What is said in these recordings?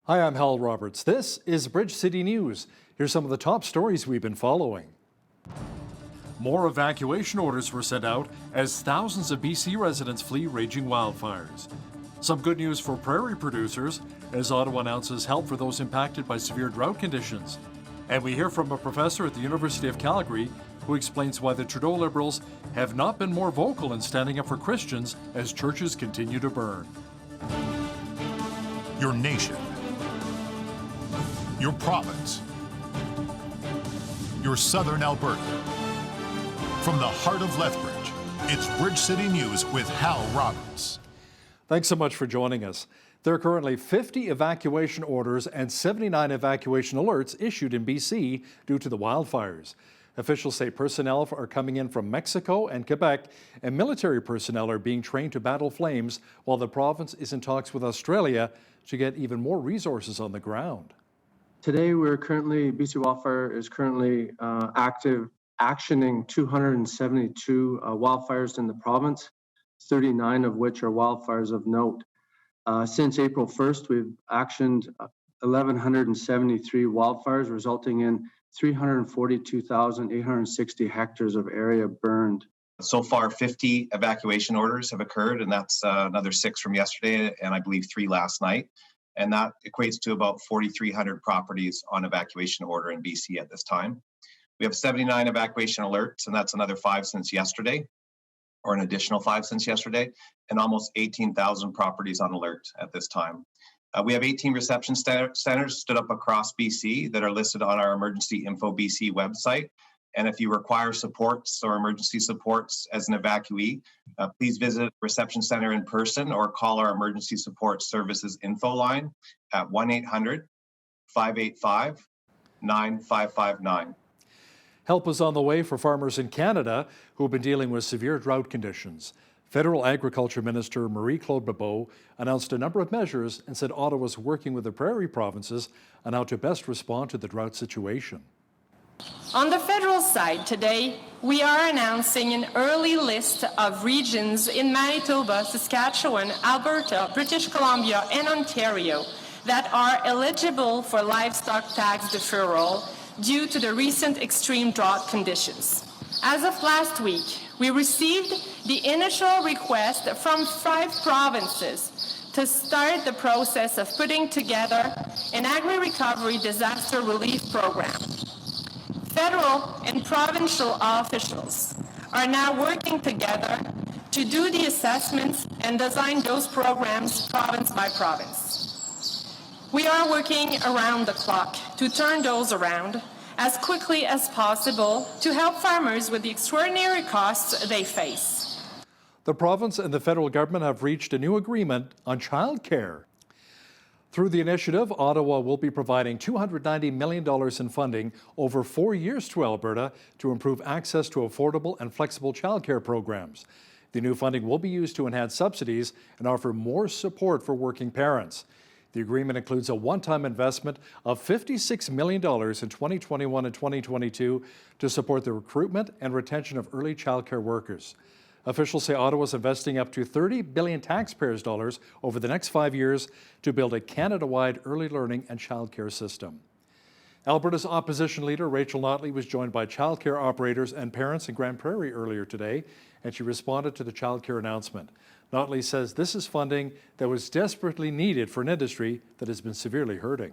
Hi, I'm Hal Roberts. This is Bridge City News. Here's some of the top stories we've been following. More evacuation orders were sent out as thousands of BC residents flee raging wildfires. Some good news for prairie producers as Ottawa announces help for those impacted by severe drought conditions. And we hear from a professor at the University of Calgary who explains why the Trudeau Liberals have not been more vocal in standing up for Christians as churches continue to burn. Your nation, your province, your southern Alberta. From the heart of Lethbridge, it's Bridge City News with Hal Roberts. Thanks so much for joining us. There are currently 50 evacuation orders and 79 evacuation alerts issued in BC due to the wildfires. Officials say personnel are coming in from Mexico and Quebec, and military personnel are being trained to battle flames while the province is in talks with Australia to get even more resources on the ground. Today, BC Wildfire is currently actioning 272 wildfires in the province, 39 of which are wildfires of note. Since April 1st, we've actioned 1,173 wildfires, resulting in 342,860 hectares of area burned. So far, 50 evacuation orders have occurred, and that's another 6 from yesterday, and I believe 3 last night. And that equates to about 4,300 properties on evacuation order in BC at this time. We have 79 evacuation alerts, and that's another 5 since yesterday, or an additional 5 since yesterday, and almost 18,000 properties on alert at this time. We have 18 reception centers stood up across BC that are listed on our Emergency Info BC website. And if you require supports or emergency supports as an evacuee, please visit a reception center in person or call our Emergency Support Services info line at 1-800-585-9559. Help is on the way for farmers in Canada who have been dealing with severe drought conditions. Federal Agriculture Minister Marie-Claude Bibeau announced a number of measures and said Ottawa is working with the prairie provinces on how to best respond to the drought situation. On the federal side today, we are announcing an early list of regions in Manitoba, Saskatchewan, Alberta, British Columbia, and Ontario that are eligible for livestock tax deferral due to the recent extreme drought conditions. As of last week, we received the initial request from 5 provinces to start the process of putting together an agri-recovery disaster relief program. Federal and provincial officials are now working together to do the assessments and design those programs province by province. We are working around the clock to turn those around as quickly as possible to help farmers with the extraordinary costs they face. The province and the federal government have reached a new agreement on childcare. Through the initiative, Ottawa will be providing $290 million in funding over 4 years to Alberta to improve access to affordable and flexible childcare programs. The new funding will be used to enhance subsidies and offer more support for working parents. The agreement includes a one-time investment of $56 million in 2021 and 2022 to support the recruitment and retention of early childcare workers. Officials say Ottawa is investing up to $30 billion taxpayers' dollars over the next 5 years to build a Canada-wide early learning and childcare system. Alberta's opposition leader, Rachel Notley, was joined by childcare operators and parents in Grande Prairie earlier today, and she responded to the childcare announcement. Notley says this is funding that was desperately needed for an industry that has been severely hurting.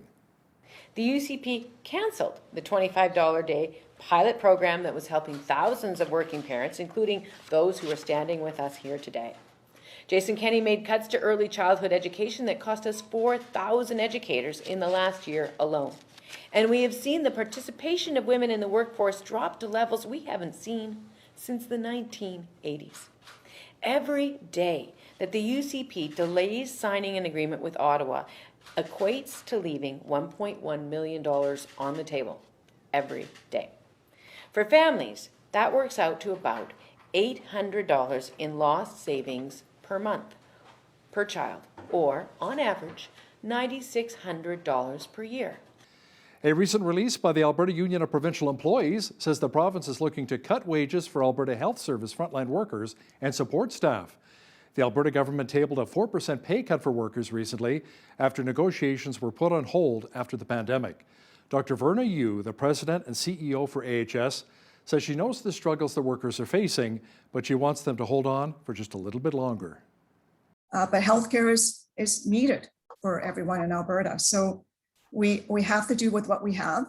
The UCP cancelled the $25 a day pilot program that was helping thousands of working parents, including those who are standing with us here today. Jason Kenney made cuts to early childhood education that cost us 4,000 educators in the last year alone. And we have seen the participation of women in the workforce drop to levels we haven't seen since the 1980s. Every day that the UCP delays signing an agreement with Ottawa equates to leaving $1.1 million on the table every day. For families, that works out to about $800 in lost savings per month, per child, or on average, $9,600 per year. A recent release by the Alberta Union of Provincial Employees says the province is looking to cut wages for Alberta Health Service frontline workers and support staff. The Alberta government tabled a 4% pay cut for workers recently after negotiations were put on hold after the pandemic. Dr. Verna Yu, the president and CEO for AHS, says she knows the struggles the workers are facing, but she wants them to hold on for just a little bit longer. But healthcare is needed for everyone in Alberta. So we have to do with what we have.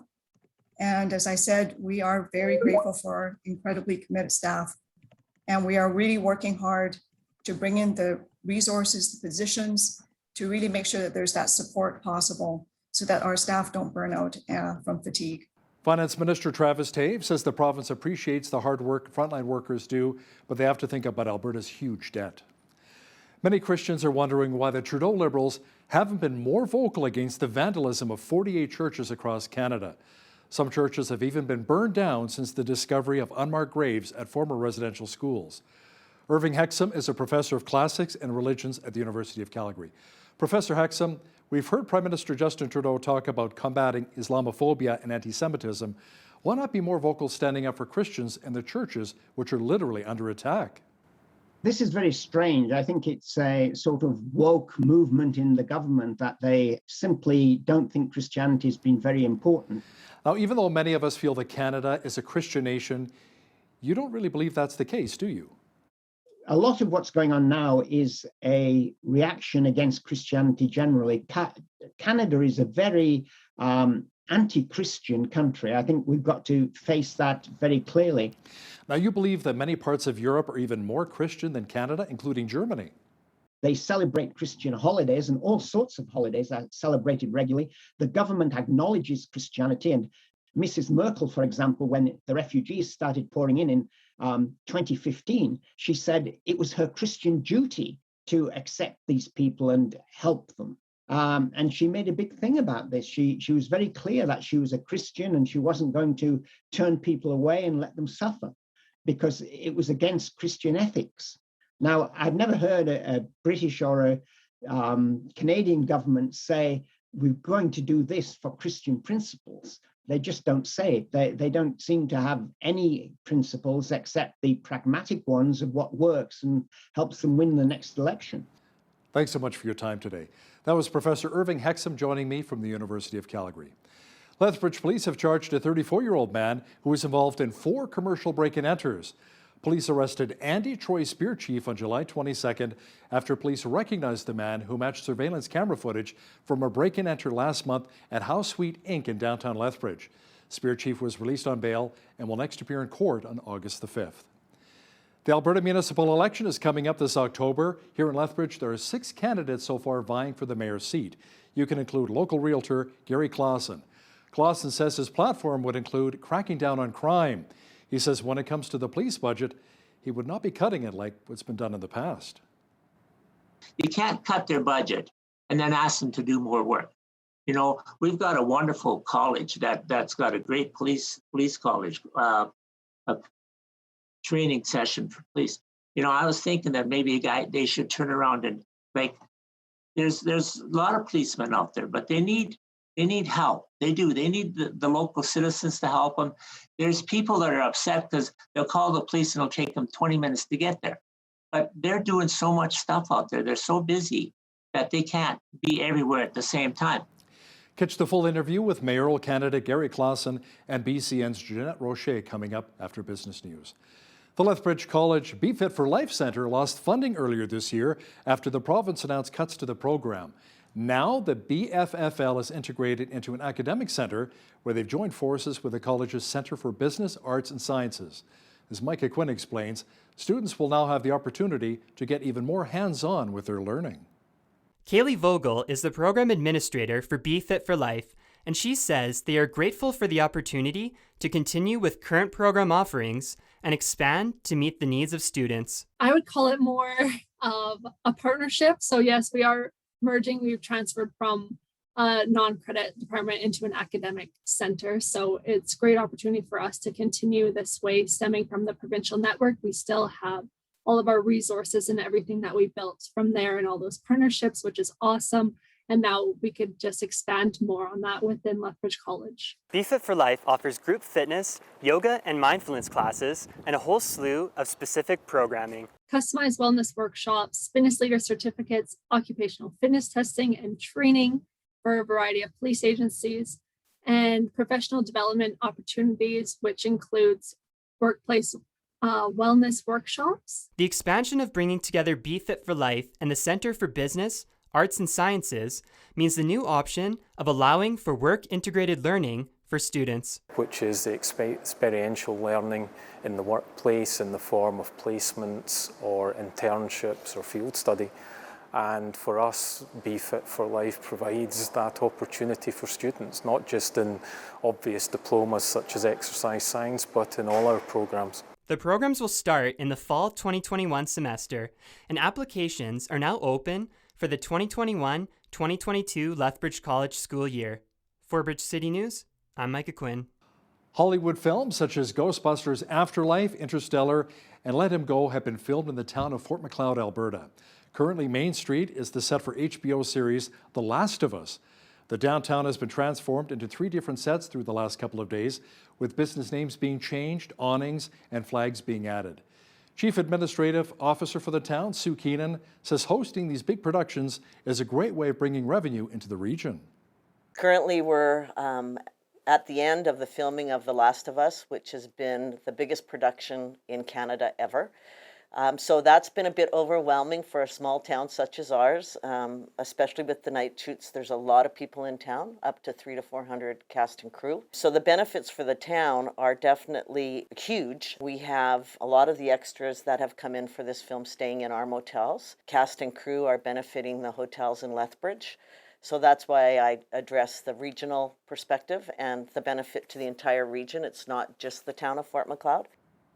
And as I said, we are very grateful for our incredibly committed staff. And we are really working hard to bring in the resources, the positions, to really make sure that there's that support possible so that our staff don't burn out from fatigue. Finance Minister Travis Taves says the province appreciates the hard work frontline workers do, but they have to think about Alberta's huge debt. Many Christians are wondering why the Trudeau Liberals haven't been more vocal against the vandalism of 48 churches across Canada. Some churches have even been burned down since the discovery of unmarked graves at former residential schools. Irving Hexam is a professor of classics and religions at the University of Calgary. Professor Hexam, we've heard Prime Minister Justin Trudeau talk about combating Islamophobia and anti-Semitism. Why not be more vocal standing up for Christians and the churches, which are literally under attack? This is very strange. I think it's a sort of woke movement in the government that they simply don't think Christianity has been very important. Now, even though many of us feel that Canada is a Christian nation, you don't really believe that's the case, do you? A lot of what's going on now is a reaction against Christianity generally. Canada is a very anti-Christian country. I think we've got to face that very clearly. Now, you believe that many parts of Europe are even more Christian than Canada, including Germany. They celebrate Christian holidays, and all sorts of holidays are celebrated regularly. The government acknowledges Christianity, and Mrs. Merkel, for example, when the refugees started pouring in 2015, she said it was her Christian duty to accept these people and help them. And she made a big thing about this. She was very clear that she was a Christian and she wasn't going to turn people away and let them suffer because it was against Christian ethics. Now, I've never heard a British or a Canadian government say, we're going to do this for Christian principles. They just don't say it. They don't seem to have any principles except the pragmatic ones of what works and helps them win the next election. Thanks so much for your time today. That was Professor Irving Hexam joining me from the University of Calgary. Lethbridge police have charged a 34-year-old man who was involved in 4 commercial break-and-enters. Police arrested Andy Troy Spear Chief on July 22nd after police recognized the man who matched surveillance camera footage from a break-and-enter last month at House Suite Inc. in downtown Lethbridge. Spear Chief was released on bail and will next appear in court on August the 5th. The Alberta municipal election is coming up this October. Here in Lethbridge, there are 6 candidates so far vying for the mayor's seat. You can include local realtor Gary Claussen. Claussen says his platform would include cracking down on crime. He says when it comes to the police budget, he would not be cutting it like what's been done in the past. You can't cut their budget and then ask them to do more work. You know, we've got a wonderful college that's got a great police college, a training session for police. You know, I was thinking that maybe they should turn around and there's a lot of policemen out there, but they need help. They do. They need the local citizens to help them. There's people that are upset because they'll call the police and it'll take them 20 minutes to get there. But they're doing so much stuff out there. They're so busy that they can't be everywhere at the same time. Catch the full interview with Mayoral Candidate Gary Claussen and BCN's Jeanette Rocher coming up after business news. The Lethbridge College Be Fit for Life Centre lost funding earlier this year after the province announced cuts to the program. Now the BFFL is integrated into an academic centre where they've joined forces with the college's Centre for Business, Arts and Sciences. As Micah Quinn explains, students will now have the opportunity to get even more hands-on with their learning. Kaylee Vogel is the program administrator for Be Fit for Life, and she says they are grateful for the opportunity to continue with current program offerings and expand to meet the needs of students. I would call it more of a partnership. So yes, we are merging. We've transferred from a non-credit department into an academic center. So it's a great opportunity for us to continue this way, stemming from the provincial network. We still have all of our resources and everything that we built from there and all those partnerships, which is awesome. And now we could just expand more on that within Lethbridge College. Be Fit for Life offers group fitness, yoga, and mindfulness classes, and a whole slew of specific programming. Customized wellness workshops, fitness leader certificates, occupational fitness testing and training for a variety of police agencies, and professional development opportunities, which includes workplace wellness workshops. The expansion of bringing together Be Fit for Life and the Center for Business, Arts and Sciences means the new option of allowing for work-integrated learning for students. Which is the experiential learning in the workplace in the form of placements or internships or field study. And for us, Be Fit for Life provides that opportunity for students, not just in obvious diplomas such as exercise science, but in all our programs. The programs will start in the fall 2021 semester, and applications are now open for the 2021-2022 Lethbridge College school year. For Bridge City News, I'm Micah Quinn. Hollywood films such as Ghostbusters Afterlife, Interstellar, and Let Him Go have been filmed in the town of Fort Macleod, Alberta. Currently, Main Street is the set for HBO series The Last of Us. The downtown has been transformed into 3 different sets through the last couple of days, with business names being changed, awnings, and flags being added. Chief Administrative Officer for the town, Sue Keenan, says hosting these big productions is a great way of bringing revenue into the region. Currently, we're at the end of the filming of The Last of Us, which has been the biggest production in Canada ever. So that's been a bit overwhelming for a small town such as ours, especially with the night shoots. There's a lot of people in town, up to 300 to 400 cast and crew. So the benefits for the town are definitely huge. We have a lot of the extras that have come in for this film staying in our motels. Cast and crew are benefiting the hotels in Lethbridge. So that's why I address the regional perspective and the benefit to the entire region. It's not just the town of Fort Macleod.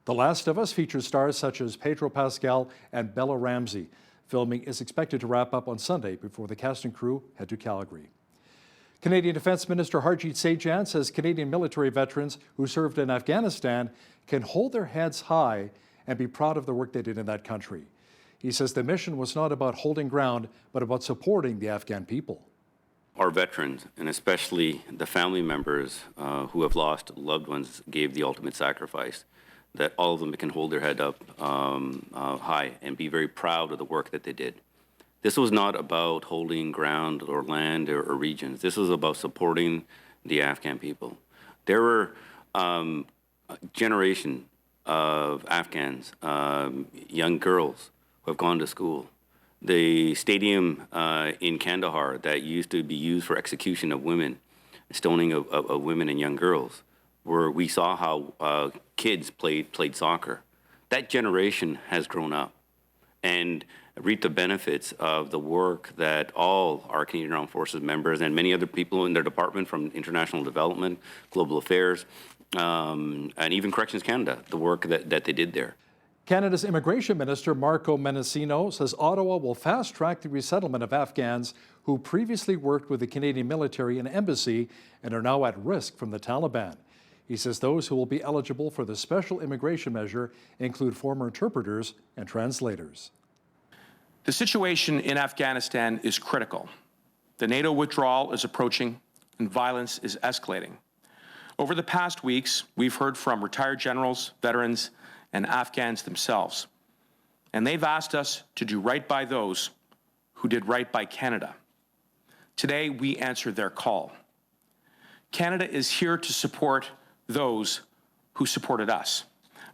The Last of Us features stars such as Pedro Pascal and Bella Ramsey. Filming is expected to wrap up on Sunday before the cast and crew head to Calgary. Canadian Defence Minister Harjit Sajjan says Canadian military veterans who served in Afghanistan can hold their heads high and be proud of the work they did in that country. He says the mission was not about holding ground, but about supporting the Afghan people. Our veterans, and especially the family members who have lost loved ones, gave the ultimate sacrifice, that all of them can hold their head up high and be very proud of the work that they did. This was not about holding ground or land or regions. This was about supporting the Afghan people. There were a generation of Afghans, young girls who have gone to school. The stadium in Kandahar that used to be used for execution of women, stoning of women and young girls, where we saw how kids played soccer. That generation has grown up and reaped the benefits of the work that all our Canadian Armed Forces members and many other people in their department, from international development, global affairs, and even Corrections Canada, the work that they did there. Canada's Immigration Minister Marco Mendicino says Ottawa will fast-track the resettlement of Afghans who previously worked with the Canadian military and embassy and are now at risk from the Taliban. He says those who will be eligible for the special immigration measure include former interpreters and translators. The situation in Afghanistan is critical. The NATO withdrawal is approaching and violence is escalating. Over the past weeks, we've heard from retired generals, veterans, and Afghans themselves. And they've asked us to do right by those who did right by Canada. Today, we answer their call. Canada is here to support those who supported us.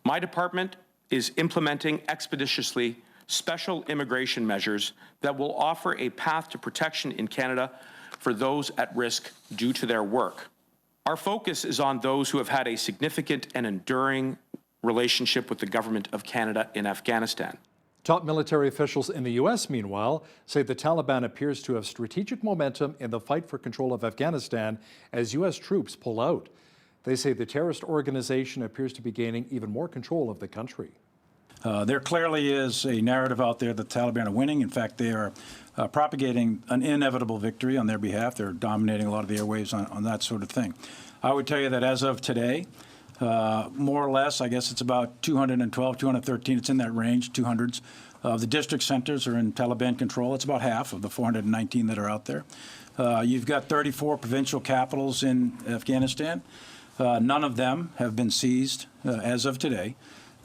My department is implementing expeditiously special immigration measures that will offer a path to protection in Canada for those at risk due to their work. Our focus is on those who have had a significant and enduring relationship with the government of Canada in Afghanistan. Top military officials in the U.S., meanwhile, say the Taliban appears to have strategic momentum in the fight for control of Afghanistan as U.S. troops pull out. They say the terrorist organization appears to be gaining even more control of the country. There clearly is a narrative out there that the Taliban are winning. In fact, they are propagating an inevitable victory on their behalf. They're dominating a lot of the airwaves on that sort of thing. I would tell you that as of today, more or less, I guess it's about 212, 213, it's in that range, 200s, of the district centers are in Taliban control. It's about half of the 419 that are out there. You've got 34 provincial capitals in Afghanistan. None of them have been seized as of today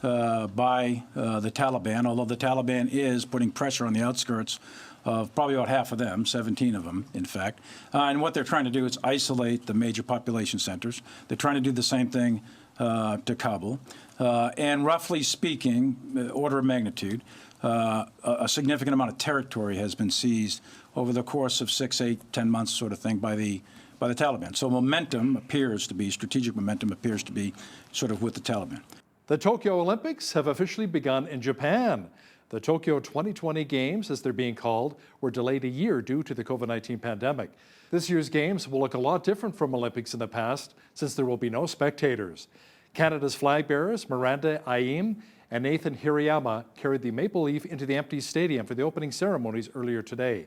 by the Taliban, although the Taliban is putting pressure on the outskirts of probably about half of them, 17 of them, in fact. And what they're trying to do is isolate the major population centers. They're trying to do the same thing to Kabul. And roughly speaking, order of magnitude, a significant amount of territory has been seized over the course of 6, 8, 10 months sort of thing by the Taliban. So momentum appears to be, strategic momentum appears to be sort of with the Taliban. The Tokyo Olympics have officially begun in Japan. The Tokyo 2020 Games, as they're being called, were delayed a year due to the COVID-19 pandemic. This year's Games will look a lot different from Olympics in the past, since there will be no spectators. Canada's flag bearers, Miranda Aim and Nathan Hirayama, carried the maple leaf into the empty stadium for the opening ceremonies earlier today.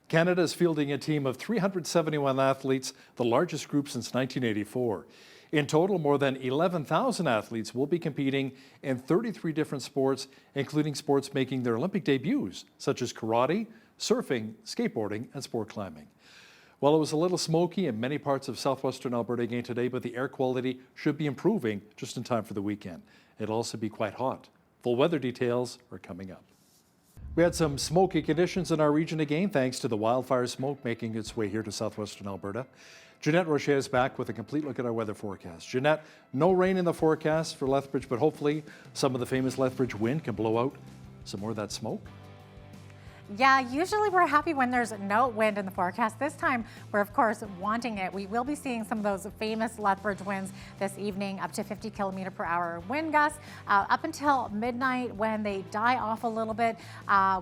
Canada is fielding a team of 371 athletes, the largest group since 1984. In total, more than 11,000 athletes will be competing in 33 different sports, including sports making their Olympic debuts, such as karate, surfing, skateboarding, and sport climbing. Well, it was a little smoky in many parts of southwestern Alberta again today, but the air quality should be improving just in time for the weekend. It'll also be quite hot. Full weather details are coming up. We had some smoky conditions in our region again, thanks to the wildfire smoke making its way here to southwestern Alberta. Jeanette Rocher is back with a complete look at our weather forecast. Jeanette, no rain in the forecast for Lethbridge, but hopefully some of the famous Lethbridge wind can blow out some more of that smoke. Yeah, usually we're happy when there's no wind in the forecast. This time, we're of course wanting it. We will be seeing some of those famous Lethbridge winds this evening, up to 50 kilometer per hour wind gusts, up until midnight when they die off a little bit.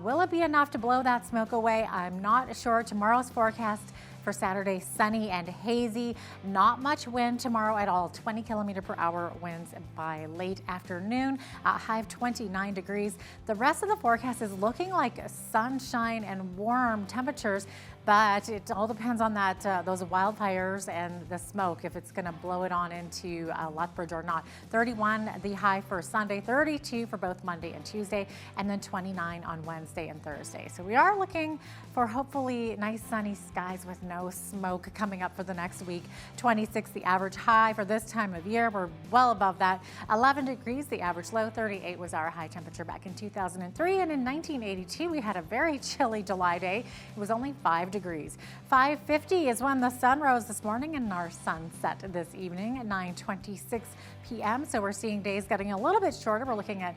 Will it be enough to blow that smoke away? I'm not sure. Tomorrow's forecast for Saturday, sunny and hazy. Not much wind tomorrow at all. 20 kilometer per hour winds by late afternoon. High of 29 degrees. The rest of the forecast is looking like sunshine and warm temperatures, but it all depends on that those wildfires and the smoke, if it's going to blow it on into Lethbridge or not. 31 the high for Sunday, 32 for both Monday and Tuesday, and then 29 on Wednesday and Thursday. So we are looking for hopefully nice sunny skies with no smoke coming up for the next week. 26 the average high for this time of year. We're well above that. 11 degrees the average low. 38 was our high temperature back in 2003, and in 1982 we had a very chilly July day. It was only 5 degrees. 5:50 is when the sun rose this morning, and our sun set this evening at 9:26 p.m. So we're seeing days getting a little bit shorter. We're looking at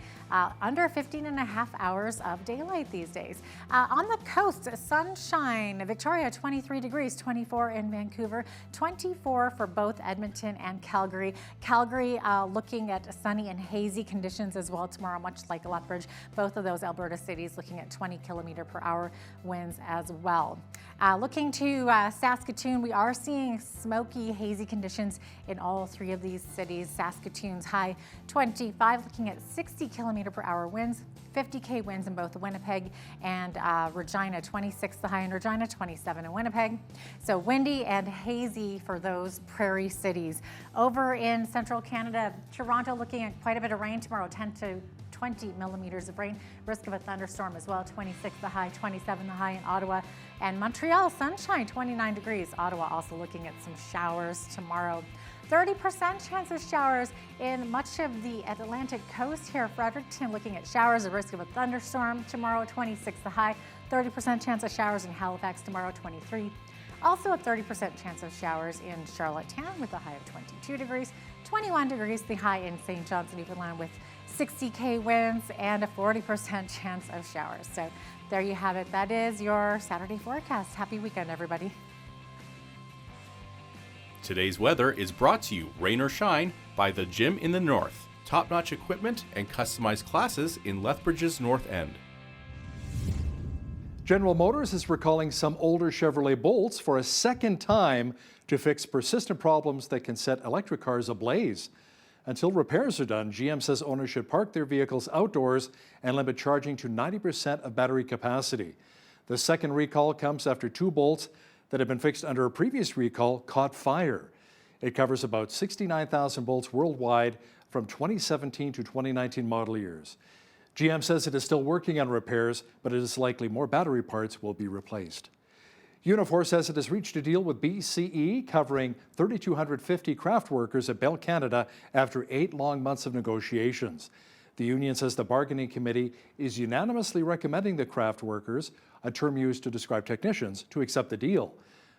under 15 and a half hours of daylight these days. On the coast, sunshine. Victoria, 23 degrees, 24 in Vancouver, 24 for both Edmonton and Calgary. Calgary looking at sunny and hazy conditions as well tomorrow, much like Lethbridge. Both of those Alberta cities looking at 20 kilometer per hour winds as well. Looking to Saskatoon, we are seeing smoky, hazy conditions in all three of these cities. Saskatoon's high 25, looking at 60 kilometer per hour winds, 50k winds in both Winnipeg and Regina. 26 the high in Regina, 27 in Winnipeg. So windy and hazy for those prairie cities. Over in central Canada, Toronto looking at quite a bit of rain tomorrow, 10 to 20 millimeters of rain. Risk of a thunderstorm as well. 26 the high, 27 the high in Ottawa. And Montreal, sunshine, 29 degrees. Ottawa also looking at some showers tomorrow. 30% chance of showers in much of the Atlantic coast here. Fredericton looking at showers, a risk of a thunderstorm tomorrow. 26 the high. 30% chance of showers in Halifax tomorrow. 23. Also a 30% chance of showers in Charlottetown with a high of 22 degrees. 21 degrees the high in St. John's, Newfoundland with 60k winds and a 40% chance of showers. So there you have it. That is your Saturday forecast. Happy weekend, everybody. Today's weather is brought to you, rain or shine, by the Gym in the North. Top-notch equipment and customized classes in Lethbridge's North End. General Motors is recalling some older Chevrolet Bolts for a second time to fix persistent problems that can set electric cars ablaze. Until repairs are done, GM says owners should park their vehicles outdoors and limit charging to 90% of battery capacity. The second recall comes after 2 Bolts that had been fixed under a previous recall caught fire. It covers about 69,000 Bolts worldwide from 2017 to 2019 model years. GM says it is still working on repairs, but it is likely more battery parts will be replaced. Unifor says it has reached a deal with BCE covering 3,250 craft workers at Bell Canada after 8 long months of negotiations. The union says the bargaining committee is unanimously recommending the craft workers, a term used to describe technicians, to accept the deal.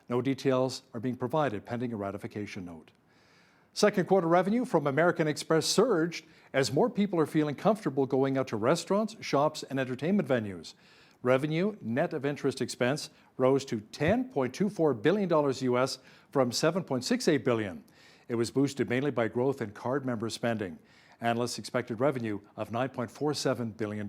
No details are being provided pending a ratification note. Second quarter revenue from American Express surged as more people are feeling comfortable going out to restaurants, shops, and entertainment venues. Revenue, net of interest expense, rose to $10.24 billion US from $7.68 billion. It was boosted mainly by growth in card member spending. Analysts expected revenue of $9.47 billion.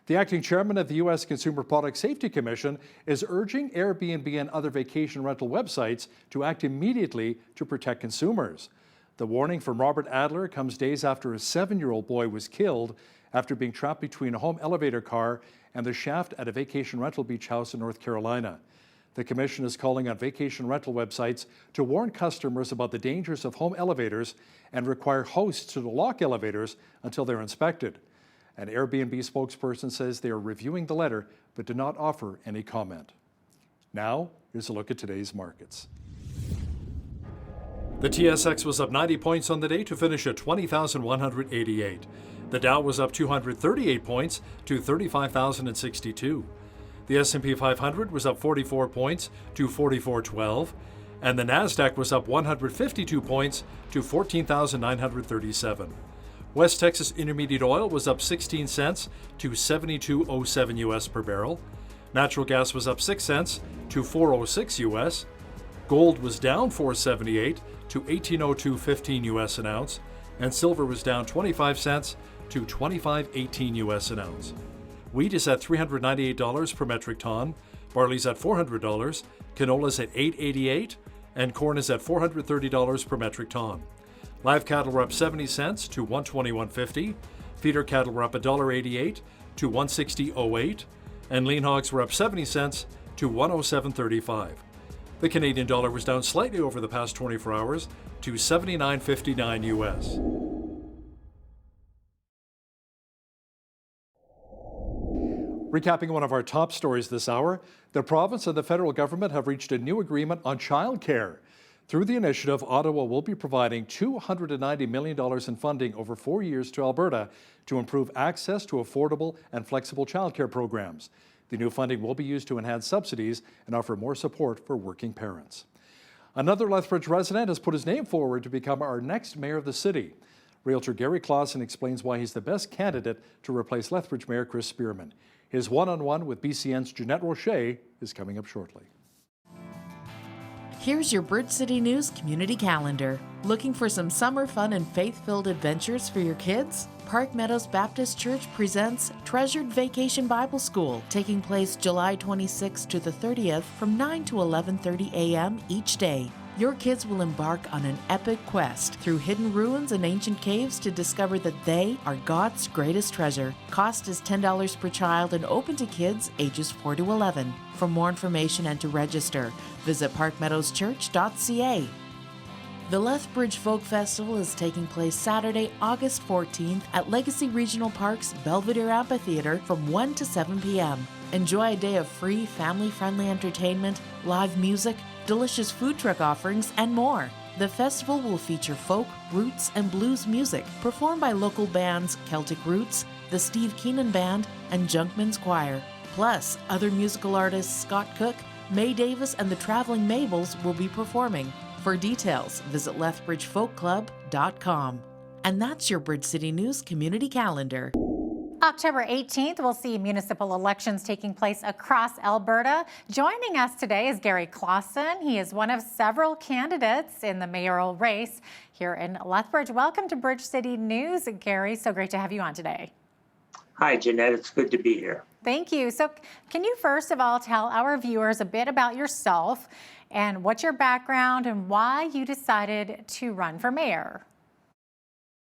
The acting chairman of the U.S. Consumer Product Safety Commission is urging Airbnb and other vacation rental websites to act immediately to protect consumers. The warning from Robert Adler comes days after a 7-year-old boy was killed after being trapped between a home elevator car and the shaft at a vacation rental beach house in North Carolina. The commission is calling on vacation rental websites to warn customers about the dangers of home elevators and require hosts to lock elevators until they're inspected. An Airbnb spokesperson says they are reviewing the letter but did not offer any comment. Now, here's a look at today's markets. The TSX was up 90 points on the day to finish at 20,188. The Dow was up 238 points to 35,062. The S&P 500 was up 44 points to 4412, and the Nasdaq was up 152 points to 14,937. West Texas Intermediate Oil was up 16 cents to 72.07 US per barrel. Natural gas was up 6 cents to 4.06 US. Gold was down 4.78 to 18.0215 US an ounce, and silver was down 25 cents to 25.18 US an ounce. Wheat is at $398 per metric ton, barley's at $400, canola's at $8.88, and corn is at $430 per metric ton. Live cattle were up 70 cents to $121.50, feeder cattle were up $1.88 to $160.08, and lean hogs were up 70 cents to $107.35. The Canadian dollar was down slightly over the past 24 hours to 79.59 US. Recapping one of our top stories this hour, the province and the federal government have reached a new agreement on childcare. Through the initiative, Ottawa will be providing $290 million in funding over 4 years to Alberta to improve access to affordable and flexible childcare programs. The new funding will be used to enhance subsidies and offer more support for working parents. Another Lethbridge resident has put his name forward to become our next mayor of the city. Realtor Gary Claussen explains why he's the best candidate to replace Lethbridge Mayor Chris Spearman. His one-on-one with BCN's Jeanette Rocher is coming up shortly. Here's your Bridge City News community calendar. Looking for some summer fun and faith-filled adventures for your kids? Park Meadows Baptist Church presents Treasured Vacation Bible School, taking place July 26th to the 30th from 9 to 11:30 a.m. each day. Your kids will embark on an epic quest through hidden ruins and ancient caves to discover that they are God's greatest treasure. Cost is $10 per child and open to kids ages 4 to 11. For more information and to register, visit parkmeadowschurch.ca. The Lethbridge Folk Festival is taking place Saturday, August 14th at Legacy Regional Park's Belvedere Amphitheater from 1 to 7 p.m. Enjoy a day of free, family-friendly entertainment, live music, delicious food truck offerings, and more. The festival will feature folk, roots, and blues music performed by local bands Celtic Roots, the Steve Keenan Band, and Junkman's Choir. Plus, other musical artists Scott Cook, May Davis, and the Traveling Mabels will be performing. For details, visit lethbridgefolkclub.com. And that's your Bridge City News community calendar. October 18th, we'll see municipal elections taking place across Alberta. Joining us today is Gary Claussen. He is one of several candidates in the mayoral race here in Lethbridge. Welcome to Bridge City News, Gary. So great to have you on today. Hi, Jeanette. It's good to be here. Thank you. So can you first of all tell our viewers a bit about yourself and what's your background and why you decided to run for mayor?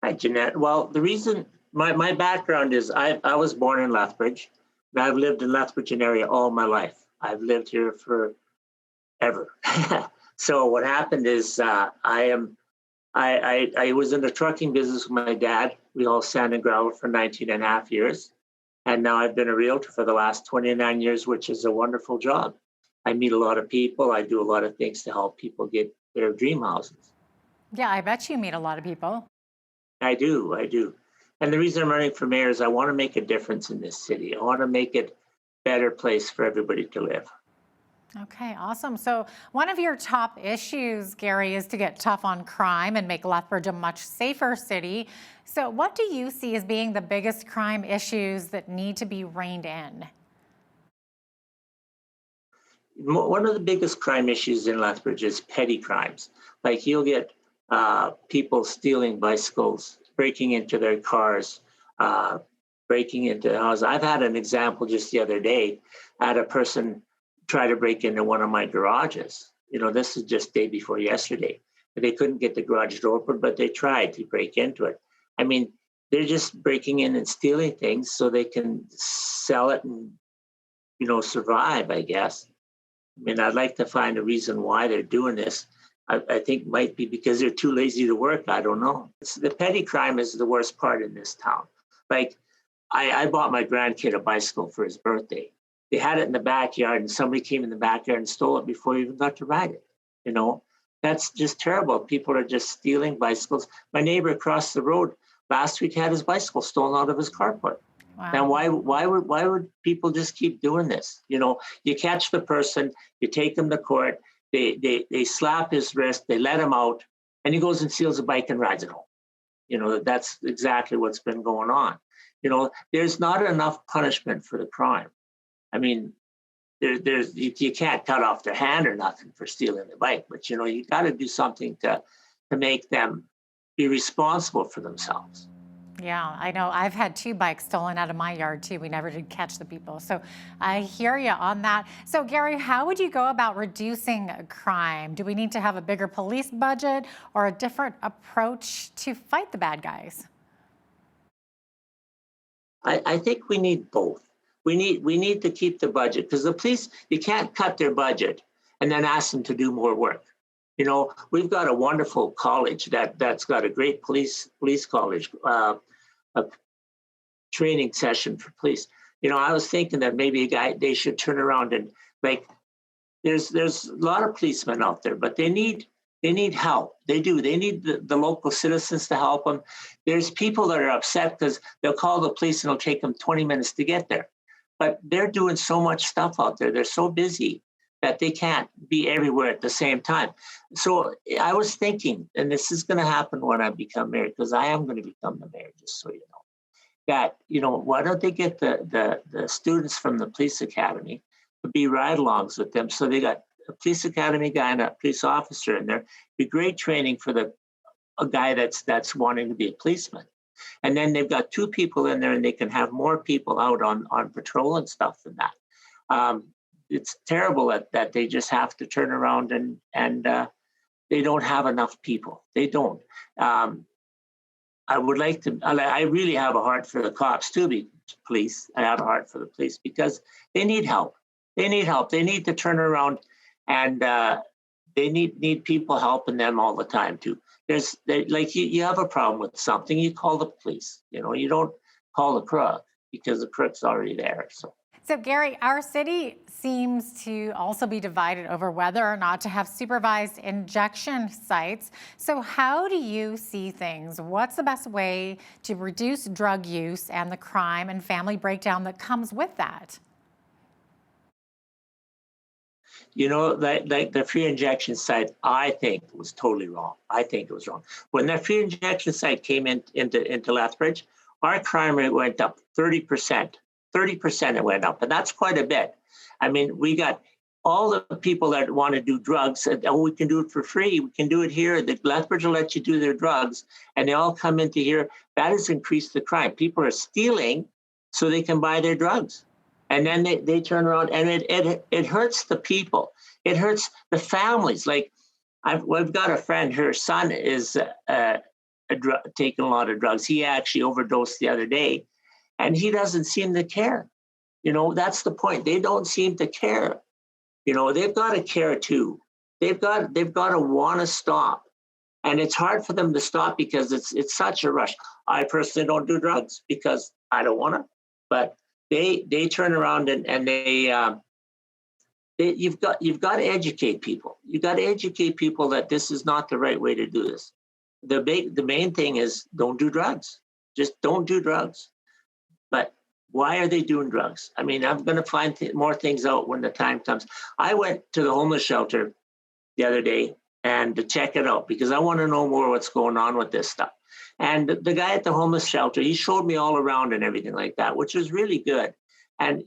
Hi, Jeanette. Well, the reason my background is I was born in Lethbridge, and I've lived in Lethbridge area all my life. I've lived here forever. So what happened is I I was in the trucking business with my dad. We all sand and gravel for 19 and a half years. And now I've been a realtor for the last 29 years, which is a wonderful job. I meet a lot of people. I do a lot of things to help people get their dream houses. Yeah, I bet you meet a lot of people. I do. And the reason I'm running for mayor is I want to make a difference in this city. I want to make it a better place for everybody to live. Okay, awesome. So one of your top issues, Gary, is to get tough on crime and make Lethbridge a much safer city. So what do you see as being the biggest crime issues that need to be reined in? One of the biggest crime issues in Lethbridge is petty crimes. Like you'll get people stealing bicycles, breaking into their cars, breaking into the house. I've had an example just the other day. I had a person try to break into one of my garages. This is just day before yesterday. They couldn't get the garage door open, but they tried to break into it. I mean, they're just breaking in and stealing things so they can sell it and, survive, I guess. I mean, I'd like to find a reason why they're doing this. I think it might be because they're too lazy to work. I don't know. The petty crime is the worst part in this town. Like, I bought my grandkid a bicycle for his birthday. They had it in the backyard, and somebody came in the backyard and stole it before he even got to ride it. That's just terrible. People are just stealing bicycles. My neighbor across the road last week had his bicycle stolen out of his carport. Wow. And why would people just keep doing this? You catch the person, you take them to court, they slap his wrist, they let him out, and he goes and steals a bike and rides it home. That's exactly what's been going on. There's not enough punishment for the crime. I mean, you can't cut off their hand or nothing for stealing the bike, but you got to do something to make them be responsible for themselves. Yeah, I know. I've had 2 bikes stolen out of my yard too. We never did catch the people. So I hear you on that. So Gary, how would you go about reducing crime? Do we need to have a bigger police budget or a different approach to fight the bad guys? I think we need both. We need to keep the budget, because the police, you can't cut their budget and then ask them to do more work. We've got a wonderful college that's got a great police college, a training session for police. I was thinking that maybe they should turn around and there's a lot of policemen out there, but they need help. They do. They need the local citizens to help them. There's people that are upset because they'll call the police and it'll take them 20 minutes to get there. But they're doing so much stuff out there. They're so busy that they can't be everywhere at the same time. So I was thinking, and this is going to happen when I become mayor, because I am going to become the mayor, just so you know, that, why don't they get the students from the police academy to be ride-alongs with them? So they got a police academy guy and a police officer in there. It'd be great training for a guy that's wanting to be a policeman. And then they've got 2 people in there, and they can have more people out on patrol and stuff than that. It's terrible that they just have to turn around and they don't have enough people. They don't. I would like to. I really have a heart for the cops too. Police. I have a heart for the police because they need help. They need help. They need to turn around, and they need people helping them all the time too. You have a problem with something, you call the police. You don't call the crook because the crook's already there. So Gary, our city seems to also be divided over whether or not to have supervised injection sites. So how do you see things? What's the best way to reduce drug use and the crime and family breakdown that comes with that? The free injection site, I think was totally wrong. I think it was wrong. When that free injection site came into Lethbridge, our crime rate went up 30%. 30% it went up, and that's quite a bit. I mean, we got all the people that want to do drugs said, we can do it for free. We can do it here. The Lethbridge will let you do their drugs, and they all come into here. That has increased the crime. People are stealing so they can buy their drugs. And then they turn around, and it hurts the people. It hurts the families. Like, I've got a friend, her son is taking a lot of drugs. He actually overdosed the other day, and he doesn't seem to care. That's the point. They don't seem to care. They've got to care too. They've got to want to stop. And it's hard for them to stop because it's such a rush. I personally don't do drugs because I don't want to, but they turn around and you've got to educate people. You've got to educate people that this is not the right way to do this. The main thing is don't do drugs. Just don't do drugs. But why are they doing drugs? I mean, I'm going to find more things out when the time comes. I went to the homeless shelter the other day and to check it out because I want to know more what's going on with this stuff. And the guy at the homeless shelter, he showed me all around and everything like that, which was really good. And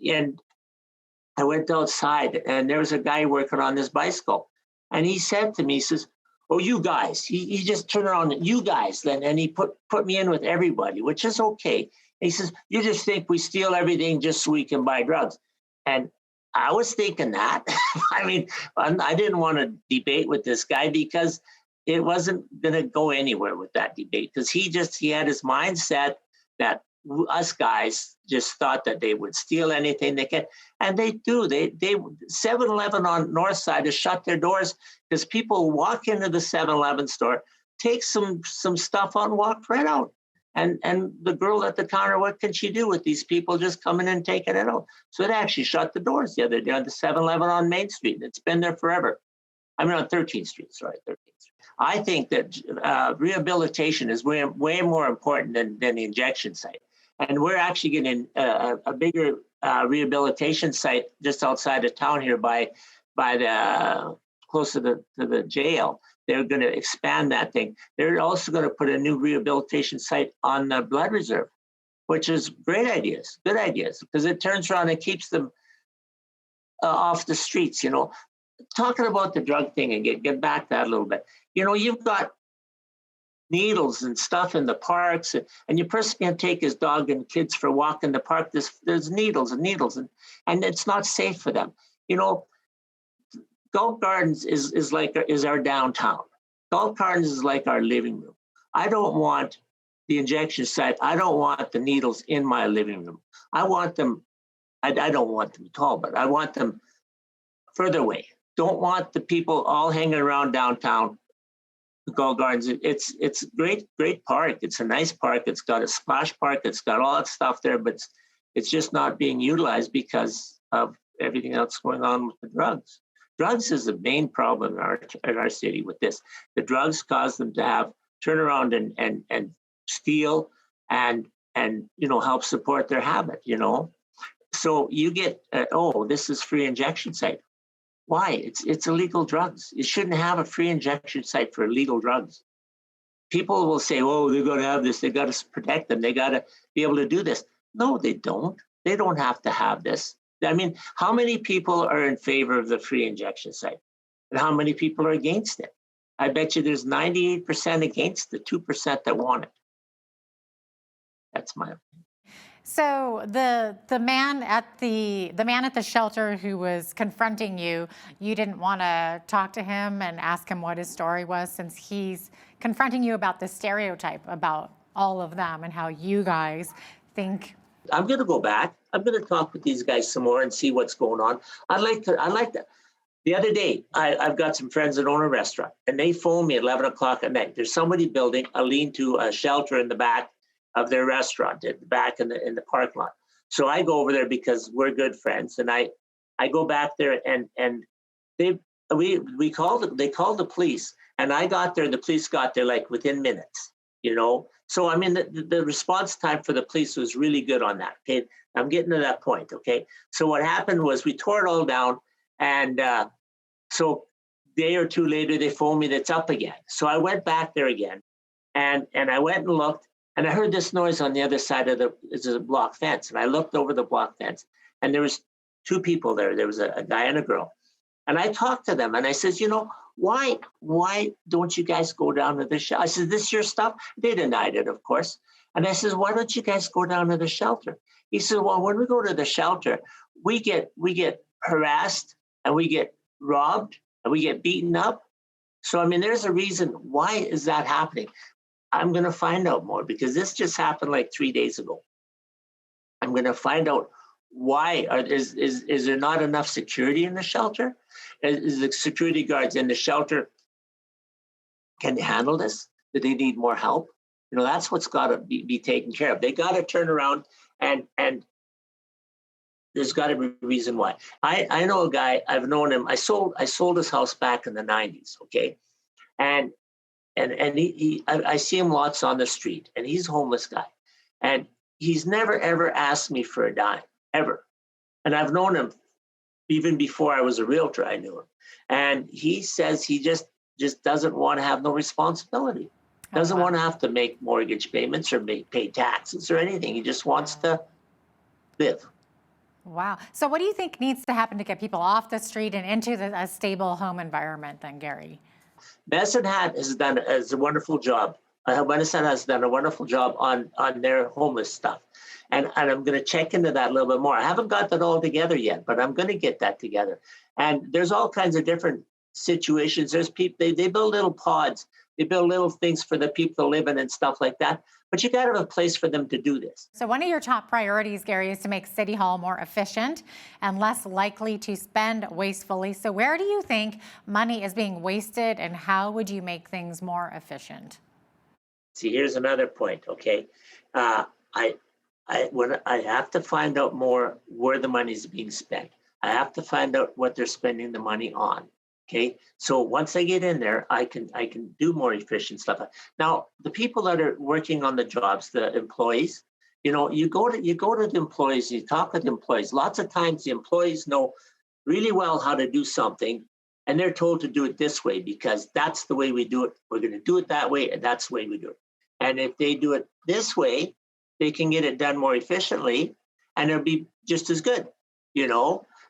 I went outside and there was a guy working on this bicycle. And he said to me, he says, "Oh, you guys," he just turned around, "You guys," then, and he put me in with everybody, which is okay. He says, "You just think we steal everything just so we can buy drugs." And I was thinking that. I mean, I didn't want to debate with this guy because it wasn't going to go anywhere with that debate because he had his mindset that us guys just thought that they would steal anything they can. And they do. They 7-Eleven on North Side has shut their doors because people walk into the 7-Eleven store, take some stuff out and walk right out. And the girl at the counter, what can she do with these people just coming in and taking it out? So it actually shut the doors the other day on the 7-Eleven on Main Street. It's been there forever. I mean, on 13th Street, sorry, 13th Street. I think that rehabilitation is way more important than the injection site. And we're actually getting a bigger rehabilitation site just outside of town here by the close to the jail. They're going to expand that thing. They're also going to put a new rehabilitation site on the blood reserve, which is great ideas, good ideas, because it turns around and keeps them off the streets. You know, talking about the drug thing and get back to that a little bit. You know, you've got needles and stuff in the parks, and your person can take his dog and kids for a walk in the park. There's needles and it's not safe for them. You know, Gulf Gardens is our downtown. Gulf Gardens is like our living room. I don't want the injection site. I don't want the needles in my living room. I want them. I don't want them at all, but I want them further away. Don't want the people all hanging around downtown. Gulf Gardens. It's great park. It's a nice park. It's got a splash park. It's got all that stuff there, but it's just not being utilized because of everything else going on with the drugs. Drugs is the main problem in our city with this. The drugs cause them to turn around and steal and help support their habit. You know, so you get this is free injection site. Why? It's illegal drugs. You shouldn't have a free injection site for illegal drugs. People will say, "Oh, they've got to have this. They got to protect them. They got to be able to do this." No, they don't. They don't have to have this. I mean, how many people are in favor of the free injection site? And how many people are against it? I bet you there's 98% against the 2% that want it. That's my opinion. So the man at the shelter who was confronting you, you didn't want to talk to him and ask him what his story was, since he's confronting you about the stereotype about all of them and how you guys think. I'm going to go back. I'm going to talk with these guys some more and see what's going on. I like that. The other day, I've got some friends that own a restaurant, and they phoned me at 11 o'clock at night. There's somebody building a lean-to, a shelter in the back of their restaurant, at the back in the parking lot. So I go over there because we're good friends, and I go back there and they called the police, and I got there. The police got there like within minutes, you know. So I mean, the response time for the police was really good on that. Okay, I'm getting to that point. Okay, so what happened was we tore it all down, and so a day or two later they phoned me that it's up again. So I went back there again, and I went and looked. And I heard this noise on the other side of it's a block fence. And I looked over the block fence, and there was two people there. There was a guy and a girl. And I talked to them, and I says, you know, why don't you guys go down to the shelter? I said, this your stuff? They denied it, of course. And I says, why don't you guys go down to the shelter? He said, well, when we go to the shelter, we get harassed, and we get robbed, and we get beaten up. So, I mean, there's a reason. Why is that happening? I'm going to find out more, because this just happened like 3 days ago. I'm going to find out why. Is there not enough security in the shelter? Is the security guards in the shelter Can they handle this? Do they need more help? That's what's got to be taken care of. They got to turn around and there's got to be a reason why. I know a guy, I've known him. I sold his house back in the 90s, okay? And I see him lots on the street, and he's a homeless guy. And he's never, ever asked me for a dime, ever. And I've known him even before I was a realtor, I knew him. And he says he just doesn't want to have no responsibility. Doesn't want to have to make mortgage payments or pay taxes or anything. He just wants to live. Wow. So what do you think needs to happen to get people off the street and into a stable home environment then, Gary? Medicine Hat has done a wonderful job. Medicine has done a wonderful job on their homeless stuff. And I'm going to check into that a little bit more. I haven't got that all together yet, but I'm going to get that together. And there's all kinds of different situations. There's people, they build little pods. They build little things for the people to live in and stuff like that. But you got to have a place for them to do this. So one of your top priorities, Gary, is to make City Hall more efficient and less likely to spend wastefully. So where do you think money is being wasted, and how would you make things more efficient? See, here's another point, okay? I have to find out more where the money is being spent. I have to find out what they're spending the money on. Okay, so once I get in there, I can do more efficient stuff. Now, the people that are working on the jobs, the employees, you go to the employees, you talk with the employees. Lots of times, the employees know really well how to do something, and they're told to do it this way because that's the way we do it. We're going to do it that way, and that's the way we do it. And if they do it this way, they can get it done more efficiently, and it'll be just as good.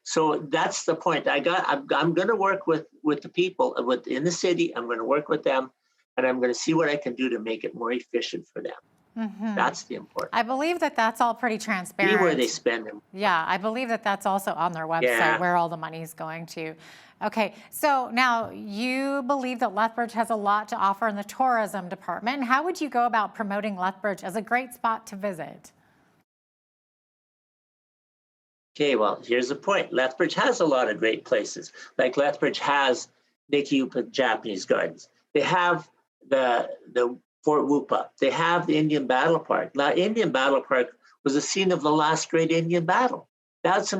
So that's the point. I'm going to work with the people in the city. I'm going to work with them, and I'm going to see what I can do to make it more efficient for them. Mm-hmm. That's the important. I believe that that's all pretty transparent. See where they spend them. Yeah, I believe that that's also on their website where all the money is going to. Okay, so now you believe that Lethbridge has a lot to offer in the tourism department. How would you go about promoting Lethbridge as a great spot to visit? Okay, well, here's the point. Lethbridge has a lot of great places. Like Lethbridge has Nikiupa Japanese Gardens. They have the Fort Whoopa. They have the Indian Battle Park. Now, Indian Battle Park was the scene of the last great Indian battle. That's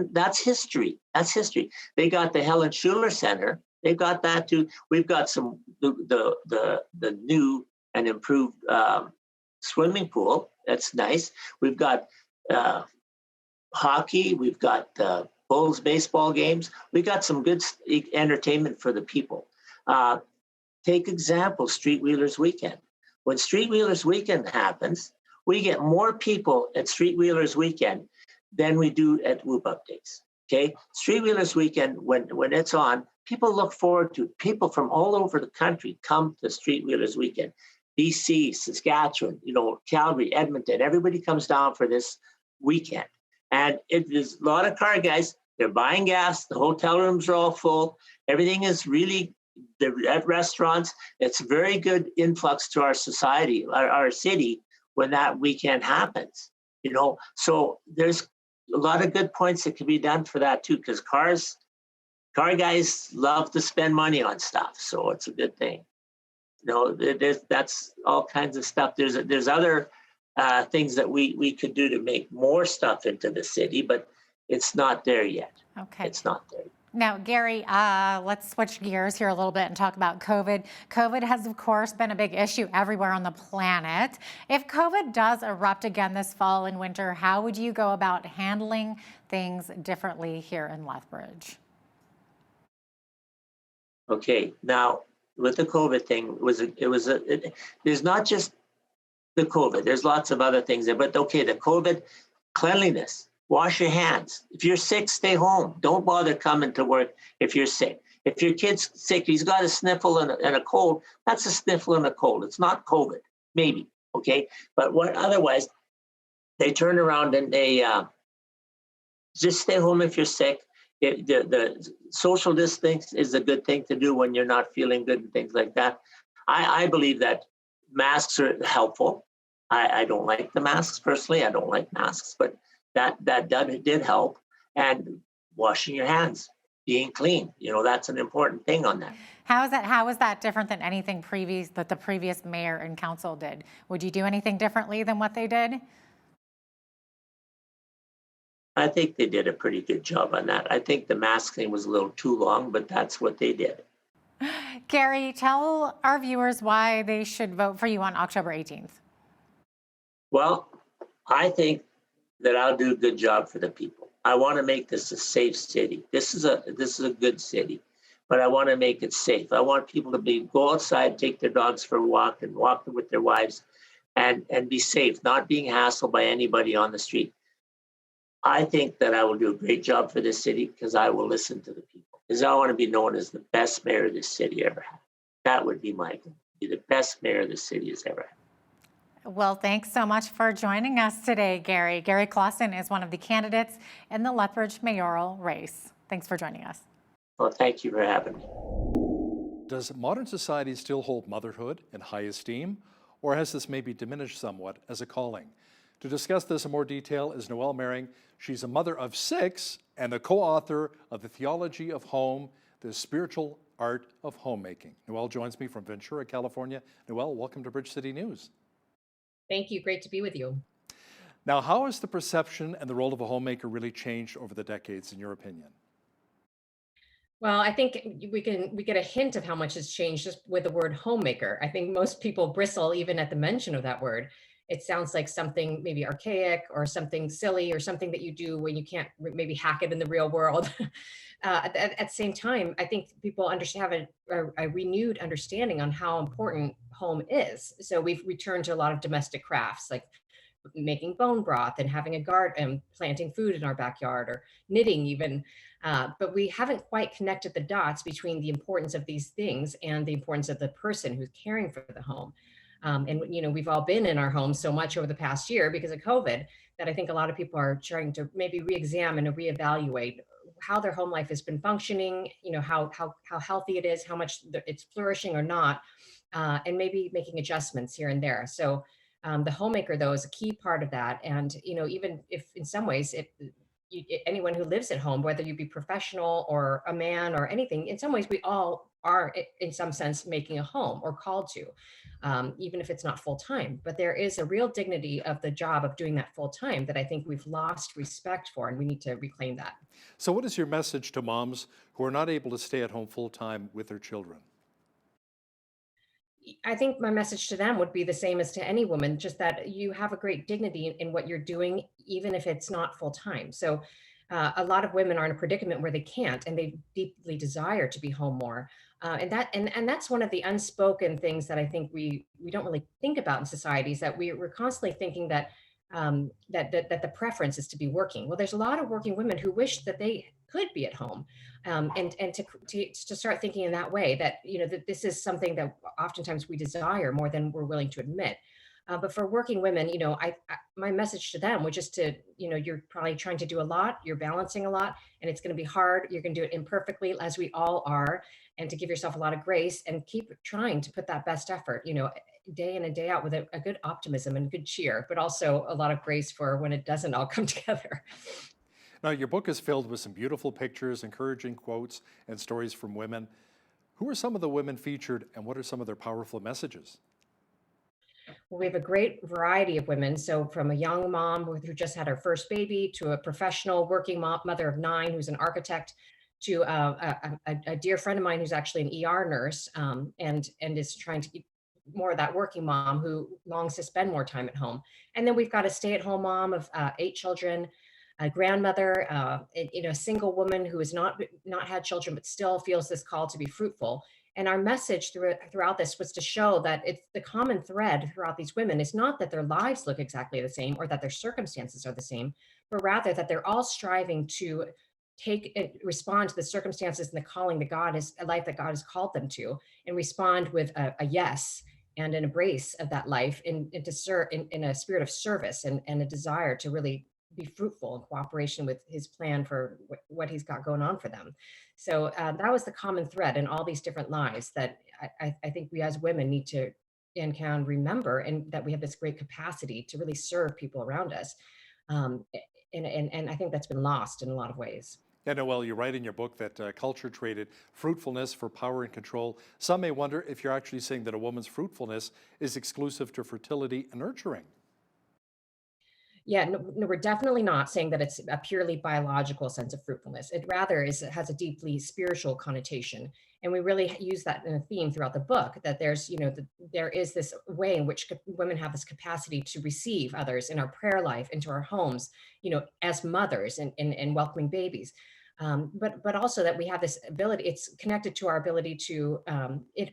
history. That's history. They got the Helen Schuler Center. They've got that too. We've got some the new and improved swimming pool. That's nice. We've got hockey. We've got Bulls baseball games. We got some good entertainment for the people. Take example, Street Wheelers Weekend. When Street Wheelers Weekend happens, we get more people at Street Wheelers Weekend than we do at Whoop Up Days. Okay, Street Wheelers Weekend, when it's on, people look forward to it. People from all over the country come to Street Wheelers Weekend. BC, Saskatchewan, Calgary, Edmonton, everybody comes down for this weekend. And there's a lot of car guys, they're buying gas, the hotel rooms are all full, everything is really, they're at restaurants. It's a very good influx to our society, our city, when that weekend happens. So there's a lot of good points that can be done for that too, because car guys love to spend money on stuff, so it's a good thing. That's all kinds of stuff. There's other things that we could do to make more stuff into the city, but it's not there yet. Okay. It's not there. Now, Gary, let's switch gears here a little bit and talk about COVID. COVID has, of course, been a big issue everywhere on the planet. If COVID does erupt again this fall and winter, how would you go about handling things differently here in Lethbridge? Okay, now with the COVID thing, there's not just the COVID, there's lots of other things there, but okay, the COVID, cleanliness. Wash your hands. If you're sick, stay home. Don't bother coming to work if you're sick. If your kid's sick, he's got a sniffle and a cold, that's a sniffle and a cold. It's not COVID, maybe, okay? But otherwise, they turn around and they just stay home if you're sick. The social distance is a good thing to do when you're not feeling good and things like that. I believe that masks are helpful. I don't like the masks personally. I don't like masks, but that did help. And washing your hands. being clean. You know, that's an important thing on that. How is that different than anything that the previous mayor and council did? Would you do anything differently than what they did? I think they did a pretty good job on that. I think the mask thing was a little too long, but that's what they did. Gary, tell our viewers why they should vote for you on October 18th. Well, I think that I'll do a good job for the people. I want to make this a safe city. This is a good city, but I want to make it safe. I want people to go outside, take their dogs for a walk, and walk with their wives, and be safe, not being hassled by anybody on the street. I think that I will do a great job for this city because I will listen to the people. Because I want to be known as the best mayor this city ever had. That would be my goal, be the best mayor this city has ever had. Well, thanks so much for joining us today, Gary. Gary Claussen is one of the candidates in the Lethbridge mayoral race. Thanks for joining us. Well, thank you for having me. Does modern society still hold motherhood in high esteem, or has this maybe diminished somewhat as a calling? To discuss this in more detail is Noelle Mering. She's a mother of 6 and the co-author of The Theology of Home, The Spiritual Art of Homemaking. Noelle joins me from Ventura, California. Noelle, welcome to Bridge City News. Thank you. Great to be with you. Now, how has the perception and the role of a homemaker really changed over the decades, in your opinion? Well, I think we get a hint of how much has changed just with the word homemaker. I think most people bristle even at the mention of that word. It sounds like something maybe archaic or something silly or something that you do when you can't maybe hack it in the real world. At the same time, I think people have a renewed understanding on how important home is. So we've returned to a lot of domestic crafts like making bone broth and having a garden, planting food in our backyard, or knitting even. But we haven't quite connected the dots between the importance of these things and the importance of the person who's caring for the home. And we've all been in our homes so much over the past year because of COVID that I think a lot of people are trying to maybe re-examine and reevaluate how their home life has been functioning, how healthy it is, how much it's flourishing or not, and maybe making adjustments here and there. So the homemaker, though, is a key part of that. And even if in some ways anyone who lives at home, whether you be professional or a man or anything, in some ways we all are in some sense making a home or called to, even if it's not full time. But there is a real dignity of the job of doing that full time that I think we've lost respect for, and we need to reclaim that. So what is your message to moms who are not able to stay at home full time with their children? I think my message to them would be the same as to any woman, just that you have a great dignity in what you're doing, even if it's not full time. So a lot of women are in a predicament where they can't, and they deeply desire to be home more. And that's one of the unspoken things that I think we don't really think about in society, is that we're constantly thinking that that the preference is to be working. Well, there's a lot of working women who wish that they could be at home, and to start thinking in that way, that that this is something that oftentimes we desire more than we're willing to admit. But for working women, my message to them was just to, you're probably trying to do a lot, you're balancing a lot, and it's going to be hard. You're going to do it imperfectly, as we all are, and to give yourself a lot of grace and keep trying to put that best effort, day in and day out, with a good optimism and good cheer, but also a lot of grace for when it doesn't all come together. Now, your book is filled with some beautiful pictures, encouraging quotes, and stories from women. Who are some of the women featured, and what are some of their powerful messages? Well, we have a great variety of women. So from a young mom who just had her first baby, to a professional working mother of 9 who's an architect, to a dear friend of mine who's actually an ER nurse, and is trying to more of that working mom who longs to spend more time at home. And then we've got a stay-at-home mom of 8 children, a grandmother, a single woman who has not had children but still feels this call to be fruitful. And our message throughout this was to show that it's the common thread throughout these women is not that their lives look exactly the same or that their circumstances are the same, but rather that they're all striving to respond to the circumstances and the calling that a life that God has called them to, and respond with a yes and an embrace of that life in a spirit of service and a desire to really be fruitful in cooperation with his plan for what he's got going on for them. So that was the common thread in all these different lives that I think we as women need to and can remember, and that we have this great capacity to really serve people around us. And I think that's been lost in a lot of ways. Yeah, Noel, you write in your book that culture traded fruitfulness for power and control. Some may wonder if you're actually saying that a woman's fruitfulness is exclusive to fertility and nurturing. Yeah, no, we're definitely not saying that it's a purely biological sense of fruitfulness. It rather is, it has a deeply spiritual connotation. And we really use that in a theme throughout the book, that there's, there is this way in which women have this capacity to receive others in our prayer life, into our homes, as mothers and welcoming babies. But also that we have this ability, it's connected to our ability to,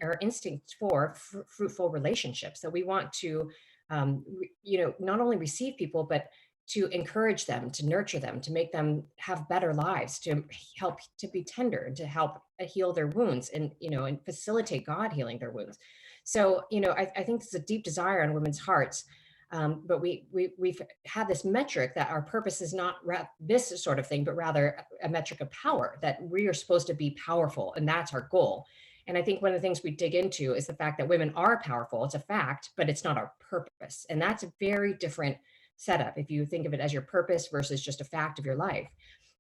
our instinct for fruitful relationships. So we want to, not only receive people, but to encourage them, to nurture them, to make them have better lives, to help to be tender, to help heal their wounds, and facilitate God healing their wounds. So, I think it's a deep desire on women's hearts. But we've had this metric that our purpose is not this sort of thing, but rather a metric of power, that we are supposed to be powerful, and that's our goal. And I think one of the things we dig into is the fact that women are powerful. It's a fact, but it's not our purpose. And that's a very different setup if you think of it as your purpose versus just a fact of your life.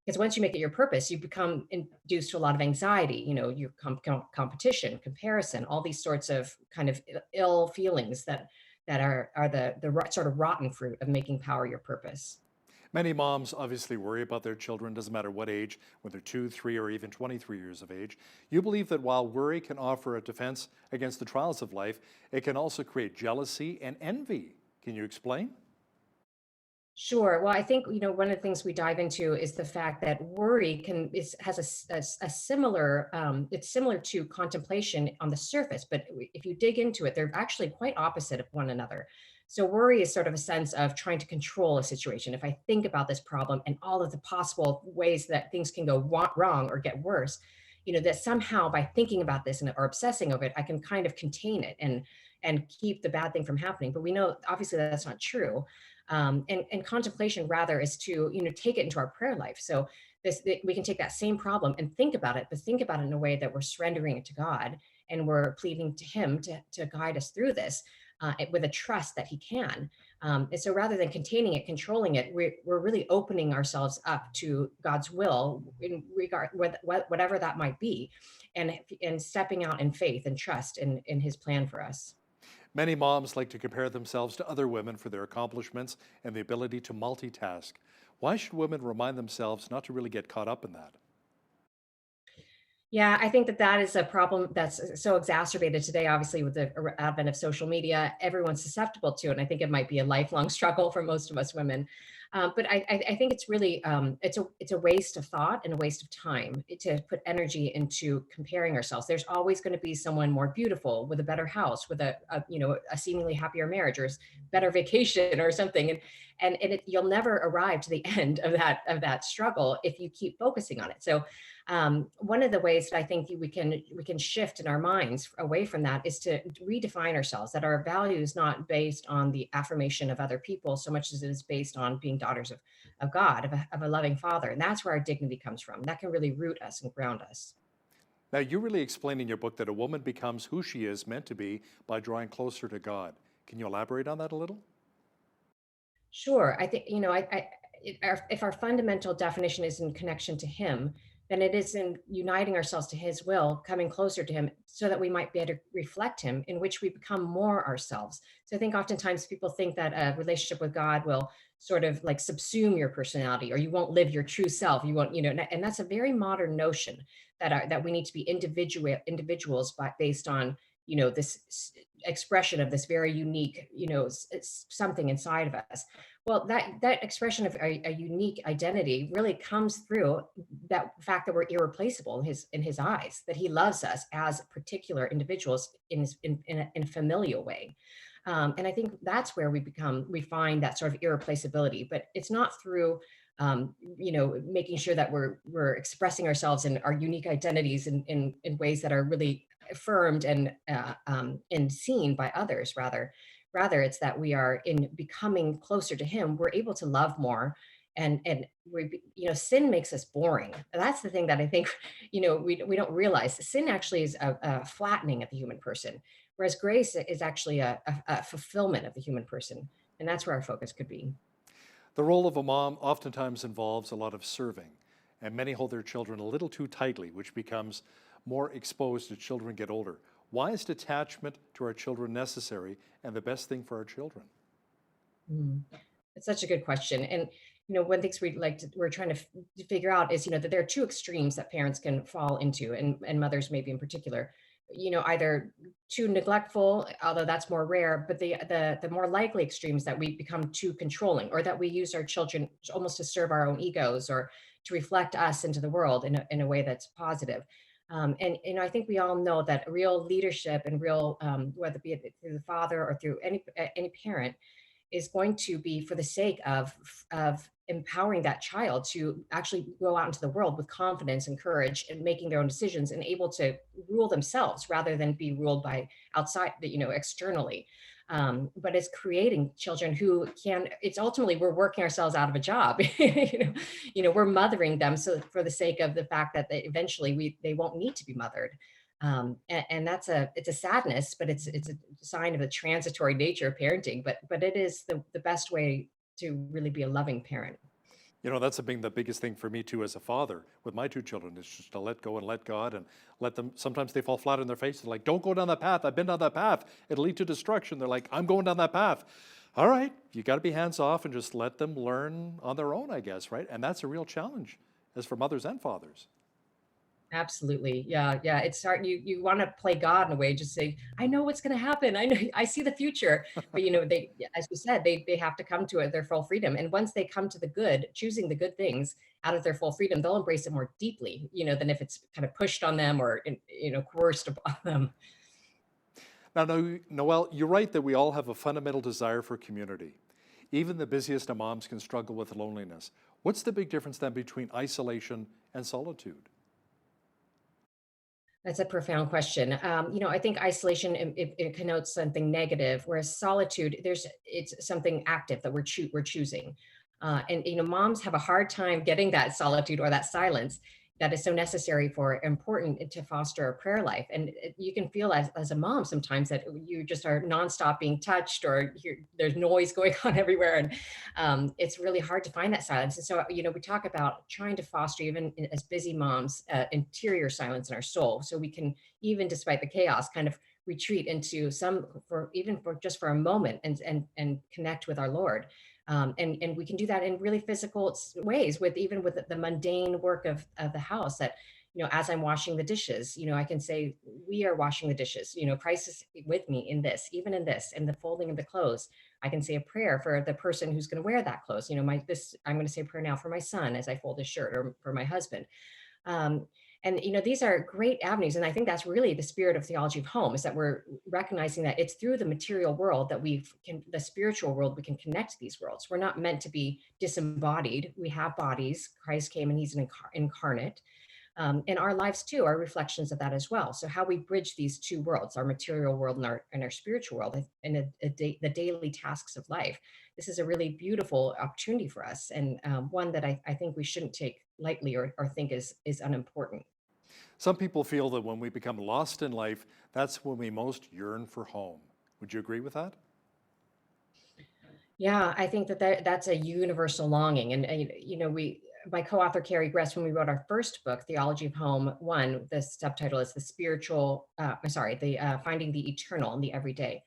Because once you make it your purpose, you become induced to a lot of anxiety, your competition, comparison, all these sorts of kind of ill feelings that are the sort of rotten fruit of making power your purpose. Many moms obviously worry about their children, doesn't matter what age, whether 2, 3, or even 23 years of age. You believe that while worry can offer a defense against the trials of life, it can also create jealousy and envy. Can you explain? Sure. Well, I think, one of the things we dive into is the fact that worry has a similar, it's similar to contemplation on the surface, but if you dig into it, they're actually quite opposite of one another. So worry is sort of a sense of trying to control a situation. If I think about this problem and all of the possible ways that things can go wrong or get worse, that somehow by thinking about this or obsessing over it, I can kind of contain it and keep the bad thing from happening. But we know obviously that's not true. And contemplation rather is to, take it into our prayer life. So we can take that same problem and think about it, but think about it in a way that we're surrendering it to God and we're pleading to Him to guide us through this with a trust that He can. And so rather than containing it, controlling it, we're really opening ourselves up to God's will in regard whatever that might be, and stepping out in faith and trust in His plan for us. Many moms like to compare themselves to other women for their accomplishments and the ability to multitask. Why should women remind themselves not to really get caught up in that? Yeah, I think that is a problem that's so exacerbated today, obviously, with the advent of social media. Everyone's susceptible to it, and I think it might be a lifelong struggle for most of us women. But I think it's really it's a waste of thought and a waste of time to put energy into comparing ourselves. There's always going to be someone more beautiful with a better house, with a seemingly happier marriage, or better vacation or something, and you'll never arrive to the end of that struggle if you keep focusing on it. So one of the ways that I think we can shift in our minds away from that is to redefine ourselves, that our value is not based on the affirmation of other people so much as it is based on being daughters of God, of a loving Father. And that's where our dignity comes from. That can really root us and ground us. Now, you really explain in your book that a woman becomes who she is meant to be by drawing closer to God. Can you elaborate on that a little? Sure. I think, if our fundamental definition is in connection to Him, then it is in uniting ourselves to His will, coming closer to Him so that we might be able to reflect Him, in which we become more ourselves. So I think oftentimes people think that a relationship with God will sort of like subsume your personality, or you won't live your true self. You won't, and that's a very modern notion that we need to be individuals based on, this expression of this very unique, something inside of us. Well, that expression of a unique identity really comes through that fact that we're irreplaceable in his eyes, that He loves us as particular individuals in a familial way. And I think that's where we find that sort of irreplaceability, but it's not through making sure that we're expressing ourselves in our unique identities in ways that are really affirmed and seen by others. Rather it's that we are, in becoming closer to Him, we're able to love more, and sin makes us boring. And that's the thing that I think we don't realize. Sin actually is a flattening of the human person, whereas grace is actually a fulfillment of the human person, and that's where our focus could be. The role of a mom oftentimes involves a lot of serving. and many hold their children a little too tightly, which becomes more exposed as children get older. Why is detachment to our children necessary and the best thing for our children? It's such a good question. And, one thing we're trying to figure out is, that there are two extremes that parents can fall into, and mothers maybe in particular, either too neglectful, although that's more rare, but the more likely extremes that we become too controlling, or that we use our children almost to serve our own egos or to reflect us into the world in a way that's positive. And I think we all know that real leadership and real, whether it be through the father or through any parent, is going to be for the sake of empowering that child to actually go out into the world with confidence and courage and making their own decisions and able to rule themselves rather than be ruled by outside, externally. But it's creating children who it's ultimately, we're working ourselves out of a job. We're mothering them so for the sake of the fact that eventually they won't need to be mothered. And it's a sadness, but it's a sign of the transitory nature of parenting, but it is the best way to really be a loving parent. That's the biggest thing for me too as a father with my two children, is just to let go and let God and let them. Sometimes they fall flat on their face. They're like, don't go down that path. I've been down that path. It'll lead to destruction. They're like, I'm going down that path. All right, you got to be hands off and just let them learn on their own, I guess, right? And that's a real challenge as for mothers and fathers. Absolutely. Yeah. It's hard. You want to play God in a way, just say, I know what's going to happen. I know, I see the future. But, as you said, they have to come to their full freedom. And once they come to the good, choosing the good things out of their full freedom, they'll embrace it more deeply, than if it's kind of pushed on them or, coerced upon them. Now, Noelle, you're right that we all have a fundamental desire for community. Even the busiest of moms can struggle with loneliness. What's the big difference then between isolation and solitude? That's a profound question. I think isolation, it connotes something negative, whereas solitude, it's something active that we're choosing. And moms have a hard time getting that solitude or that silence that is so necessary important to foster a prayer life. And you can feel as a mom sometimes that you just are nonstop being touched, or there's noise going on everywhere. And it's really hard to find that silence. And so, we talk about trying to foster, even as busy moms, interior silence in our soul. So we can, even despite the chaos, kind of retreat into just for a moment and connect with our Lord. And we can do that in really physical ways with the mundane work of the house that, as I'm washing the dishes, I can say, we are washing the dishes, Christ is with me in this, even in this, and the folding of the clothes. I can say a prayer for the person who's going to wear that clothes. I'm going to say a prayer now for my son as I fold his shirt, or for my husband. And these are great avenues. And I think that's really the spirit of theology of home, is that we're recognizing that it's through the material world that the spiritual world, we can connect to these worlds. We're not meant to be disembodied. We have bodies. Christ came and he's an incarnate. And our lives too are reflections of that as well. So how we bridge these two worlds, our material world and our spiritual world, and the daily tasks of life. This is a really beautiful opportunity for us, and one that I think we shouldn't take lightly or think is unimportant. Some people feel that when we become lost in life, that's when we most yearn for home. Would you agree with that? Yeah, I think that's a universal longing. And my co-author Carrie Gress, when we wrote our first book, Theology of Home 1, the subtitle is Finding the Eternal in the Everyday.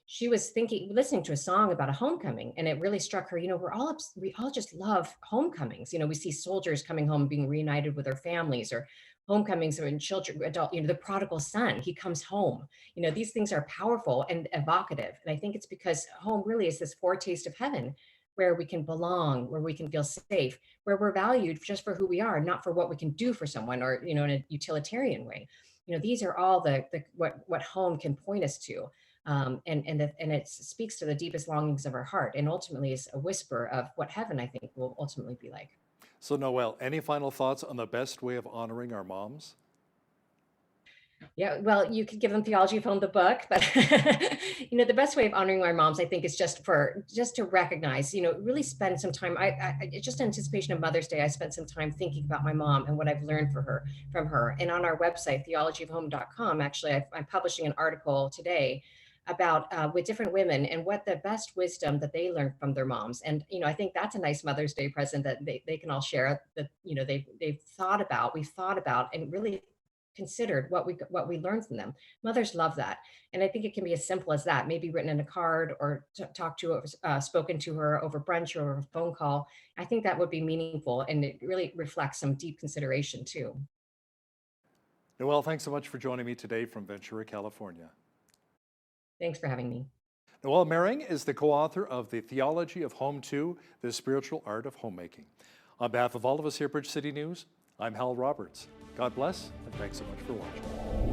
She was listening to a song about a homecoming, and it really struck her. We all just love homecomings. We see soldiers coming home, being reunited with their families, or homecomings when children, the prodigal son, he comes home. These things are powerful and evocative. And I think it's because home really is this foretaste of heaven, where we can belong, where we can feel safe, where we're valued just for who we are, not for what we can do for someone, or, in a utilitarian way. These are all what home can point us to. And it speaks to the deepest longings of our heart, and ultimately is a whisper of what heaven, I think, will ultimately be like. So Noelle, any final thoughts on the best way of honoring our moms? Yeah, well, you could give them Theology of Home, the book, but the best way of honoring our moms, I think, is just to recognize, really spend some time. I just in anticipation of Mother's Day, I spent some time thinking about my mom and what I've learned from her. And on our website, theologyofhome.com, actually, I'm publishing an article today about with different women and what the best wisdom that they learned from their moms. And, I think that's a nice Mother's Day present that they can all share that, we've thought about and really considered what we learned from them. Mothers love that. And I think it can be as simple as that, maybe written in a card or spoken to her over brunch or over a phone call. I think that would be meaningful, and it really reflects some deep consideration too. Noelle, thanks so much for joining me today from Ventura, California. Thanks for having me. Noelle Mering is the co-author of The Theology of Home 2, The Spiritual Art of Homemaking. On behalf of all of us here at Bridge City News, I'm Hal Roberts. God bless, and thanks so much for watching.